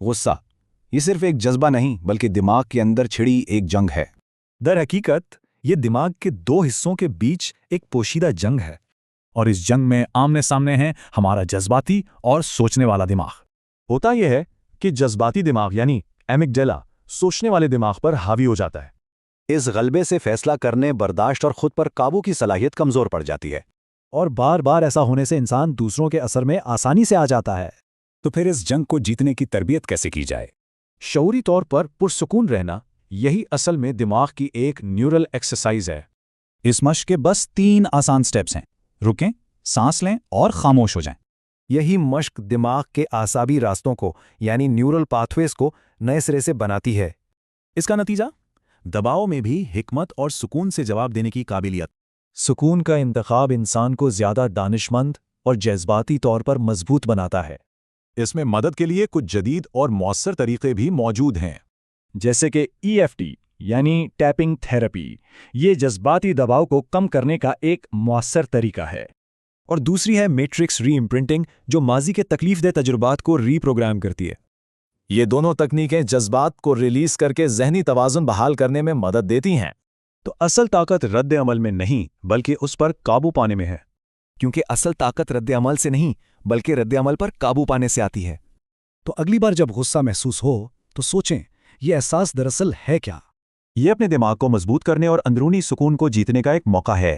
غصہ یہ صرف ایک جذبہ نہیں بلکہ دماغ کے اندر چھڑی ایک جنگ ہے۔ در حقیقت یہ دماغ کے دو حصوں کے بیچ ایک پوشیدہ جنگ ہے، اور اس جنگ میں آمنے سامنے ہیں ہمارا جذباتی اور سوچنے والا دماغ۔ ہوتا یہ ہے کہ جذباتی دماغ یعنی ایمگڈیلا سوچنے والے دماغ پر حاوی ہو جاتا ہے۔ اس غلبے سے فیصلہ کرنے، برداشت اور خود پر قابو کی صلاحیت کمزور پڑ جاتی ہے، اور بار بار ایسا ہونے سے انسان دوسروں کے اثر میں آسانی سے آ جاتا ہے۔ تو پھر اس جنگ کو جیتنے کی تربیت کیسے کی جائے؟ شعوری طور پر پرسکون رہنا، یہی اصل میں دماغ کی ایک نیورل ایکسرسائز ہے۔ اس مشق کے بس 3 آسان سٹیپس ہیں: رکیں، سانس لیں اور خاموش ہو جائیں۔ یہی مشق دماغ کے اعصابی راستوں کو یعنی نیورل پاتھویز کو نئے سرے سے بناتی ہے۔ اس کا نتیجہ دباؤ میں بھی حکمت اور سکون سے جواب دینے کی قابلیت۔ سکون کا انتخاب انسان کو زیادہ دانشمند اور جذباتی طور پر مضبوط بناتا ہے۔ اس میں مدد کے لیے کچھ جدید اور مؤثر طریقے بھی موجود ہیں، جیسے کہ EFT یعنی ٹیپنگ تھراپی۔ یہ جذباتی دباؤ کو کم کرنے کا ایک مؤثر طریقہ ہے۔ اور دوسری ہے میٹرکس ری امپرنٹنگ، جو ماضی کے تکلیف دہ تجربات کو ری پروگرام کرتی ہے۔ یہ دونوں تکنیکیں جذبات کو ریلیز کر کے ذہنی توازن بحال کرنے میں مدد دیتی ہیں۔ تو اصل طاقت رد عمل میں نہیں بلکہ اس پر قابو پانے میں ہے۔ کیونکہ اصل طاقت رد عمل سے نہیں بلکہ رد عمل پر قابو پانے سے آتی ہے۔ تو اگلی بار جب غصہ محسوس ہو تو سوچیں، یہ احساس دراصل ہے کیا؟ یہ اپنے دماغ کو مضبوط کرنے اور اندرونی سکون کو جیتنے کا ایک موقع ہے۔